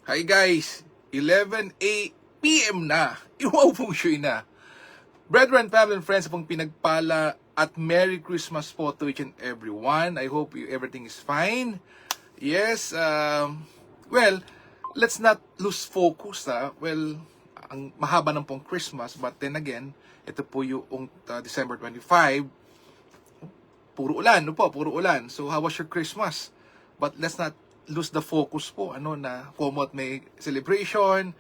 Hi guys, 11 p.m. na. Iwaw feng shui na. Brethren, family, and friends pong pinagpala at Merry Christmas po to each and everyone. I hope everything is fine. Yes, well, let's not lose focus. Well, ang mahaba ng pong Christmas, but then again, ito po yung December 25. Puro ulan, no po, puro ulan. So, how was your Christmas? But let's not lose the focus po, na kumot may celebration.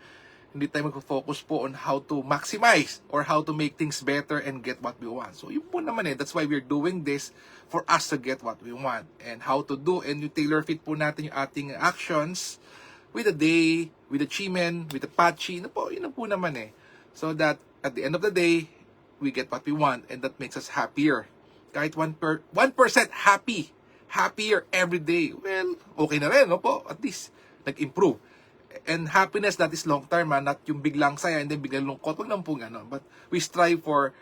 Hindi tayo mag-focus po on how to maximize or how to make things better and get what we want. So, yun po naman that's why we're doing this, for us to get what we want. And how to do, and you tailor fit po natin yung ating actions with the day, with the chimen, with the patchy, yun po naman So that, at the end of the day, we get what we want, and that makes us happier. Kahit 1% happier every day, well, okay na rin, at least, nag-improve. And happiness that is long term, not yung biglang saya and then biglang lungkot, wag lang po gano'n. But we strive for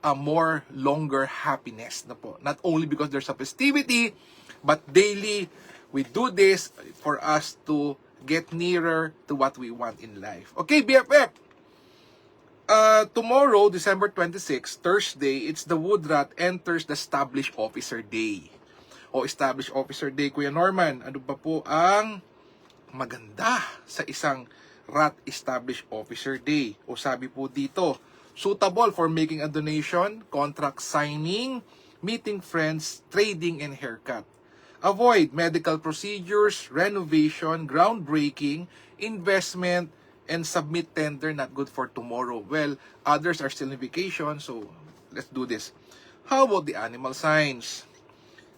a more longer happiness, not only because there's a festivity, but daily, we do this for us to get nearer to what we want in life. Okay, BFF! Tomorrow, December 26, Thursday, it's the Woodrat enters the Established Officer Day. O Established Officer Day, Kuya Norman, ano pa po ang maganda sa isang Rat Established Officer Day? O sabi po dito, suitable for making a donation, contract signing, meeting friends, trading, and haircut. Avoid medical procedures, renovation, groundbreaking, investment, and submit tender not good for tomorrow. Well, others are still in vacation, so let's do this. How about the animal signs?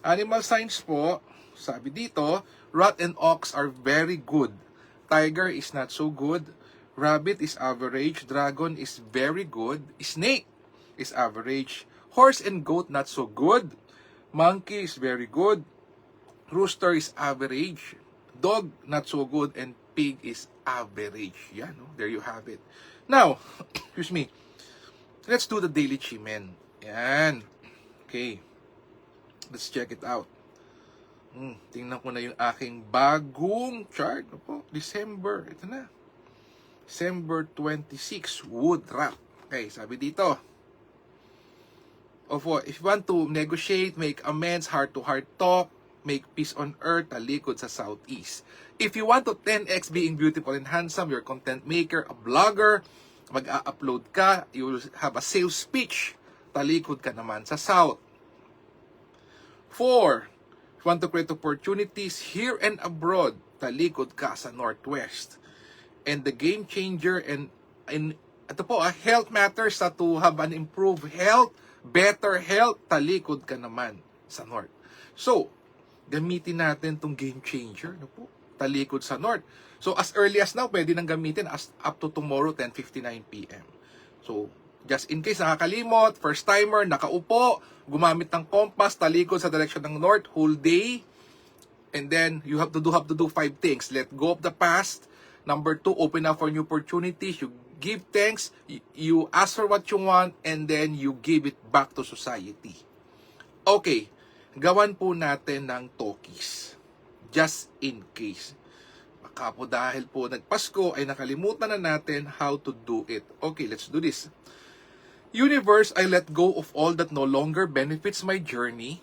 Animal signs po, sabi dito, rat and ox are very good. Tiger is not so good. Rabbit is average. Dragon is very good. Snake is average. Horse and goat not so good. Monkey is very good. Rooster is average. Dog not so good. And pig is average. Yan, there you have it. Now, excuse me. Let's do the daily chimen. Yan. Okay. Let's check it out. Tingnan ko na yung aking bagong chart. December. Ito na. December 26. Wood wrap. Okay, sabi dito. If you want to negotiate, make amends, heart-to-heart talk, make peace on earth, talikod sa southeast. If you want to 10x being beautiful and handsome, you're a content maker, a blogger, mag-a-upload ka, you will have a sales speech, talikod ka naman sa south. 4. If you want to create opportunities here and abroad, talikod ka sa northwest. And the game changer and ito po, health matters, to have an improved health, better health, talikod ka naman sa north. So, gamitin natin tong game changer, talikod sa north. So, as early as now, pwede nang gamitin up to tomorrow, 10:59 p.m. So, just in case nakakalimot, first timer, nakaupo, gumamit ng compass, talikod sa direction ng north whole day. And then you have to do 5 things. Let go of the past. Number 2, open up for new opportunities. You give thanks, you ask for what you want, and then you give it back to society. Okay, gawan po natin ng talkies. Just in case. Baka po dahil po nagpasko ay nakalimutan na natin how to do it. Okay, let's do this. Universe, I let go of all that no longer benefits my journey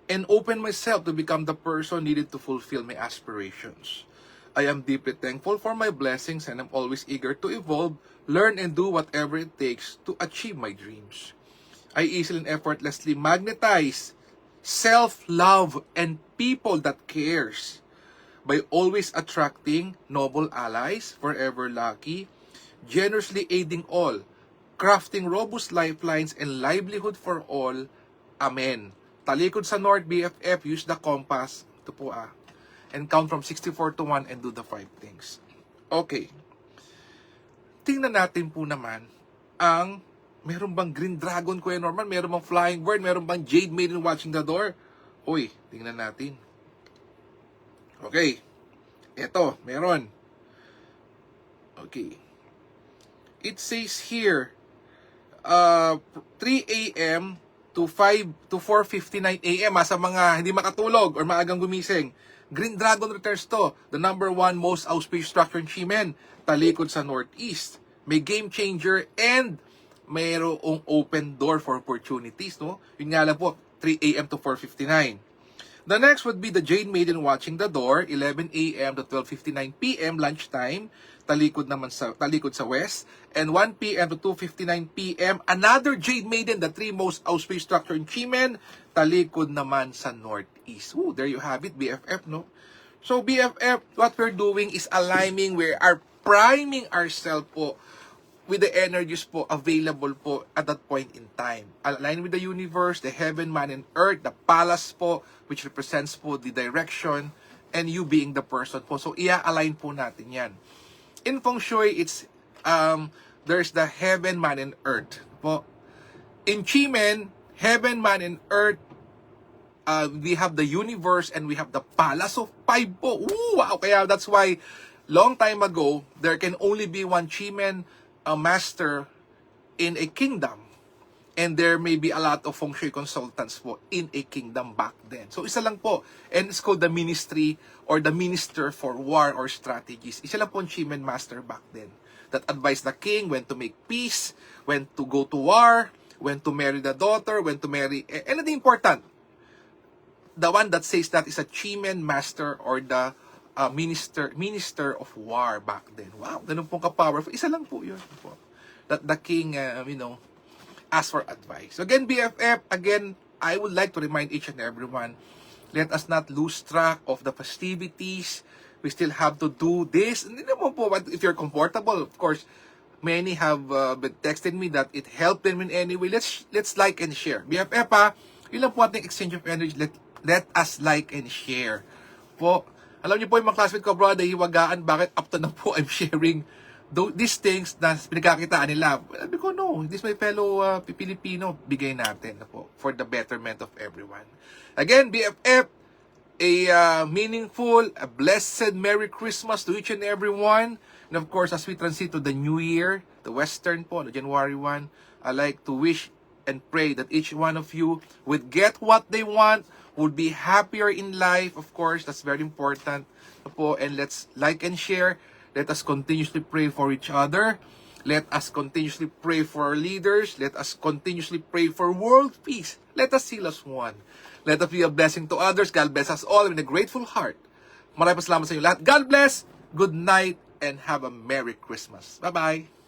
and open myself to become the person needed to fulfill my aspirations. I am deeply thankful for my blessings and I'm always eager to evolve, learn, and do whatever it takes to achieve my dreams. I easily and effortlessly magnetize self-love and people that cares by always attracting noble allies, forever lucky, generously aiding all, crafting robust lifelines and livelihood for all. Amen. Talikod sa North, BFF, use the compass. Ito po and count from 64 to 1 and do the 5 things. Okay. Tingnan natin po naman ang meron bang green dragon, Kuya Norman? Meron bang flying bird? Meron bang jade maiden watching the door? Uy, tingnan natin. Okay. Eto, meron. Okay. It says here, 3 a.m. to 4:59 a.m. sa mga hindi makatulog or maagang gumising. Green Dragon returns to, the number 1 most auspicious structure in Ximen, talikod sa northeast. May game changer and mayroong open door for opportunities, no? Yun nga lang po, 3 a.m. to 4:59. The next would be the Jade Maiden watching the door, 11 a.m. to 12:59 p.m. lunchtime, talikod sa west, and 1 p.m. to 2:59 p.m. another Jade Maiden, the 3 most auspicious structure in Ximen, talikod naman sa northeast. Ooh, there you have it, BFF, no? So BFF, what we're doing is aligning, we are priming ourselves po with the energies po available po at that point in time. Align with the universe, the heaven, man, and earth, the palace po, which represents po the direction, and you being the person po. So, ia-align po natin yan. In Feng Shui, it's, there's the heaven, man, and earth po. In Qimen, heaven, man, and earth, we have the universe and we have the palace of 5 po. Ooh, wow! Kaya that's why, long time ago, there can only be one Qimen a master in a kingdom, and there may be a lot of feng shui consultants po in a kingdom back then. So isa lang po, and it's called the ministry or the minister for war or strategies. Isa lang po ang Qimen master back then that advised the king when to make peace, when to go to war, when to marry the daughter, when to marry anything important. The one that says that is a Qimen master or the minister of war back then. Wow, ganun pong ka-powerful. Isa lang po yun po. That the king, asked for advice. So again, BFF, again, I would like to remind each and everyone, let us not lose track of the festivities. We still have to do this. Hindi naman po, if you're comfortable, of course, many have been texted me that it helped them in any way. Let's like and share. BFF yun lang po ating exchange of energy. Let us like and share. Po, alam niyo po yung mga classmate ko, bro, hiwagaan, bakit up to na po I'm sharing these things na pinagkakitaan nila. Sabi ko, no, this my fellow Filipino, bigay natin na po for the betterment of everyone. Again, BFF, a meaningful, a blessed Merry Christmas to each and everyone. And of course, as we transit to the New Year, the Western po, the January 1, I like to wish and pray that each one of you would get what they want, would be happier in life. Of course, that's very important po. And let's like and share. Let us continuously pray for each other. Let us continuously pray for our leaders. Let us continuously pray for world peace. Let us heal as one. Let us be a blessing to others. God bless us all with a grateful heart. Maraming salamat sa inyo lahat. God bless. Good night and have a Merry Christmas. Bye-bye.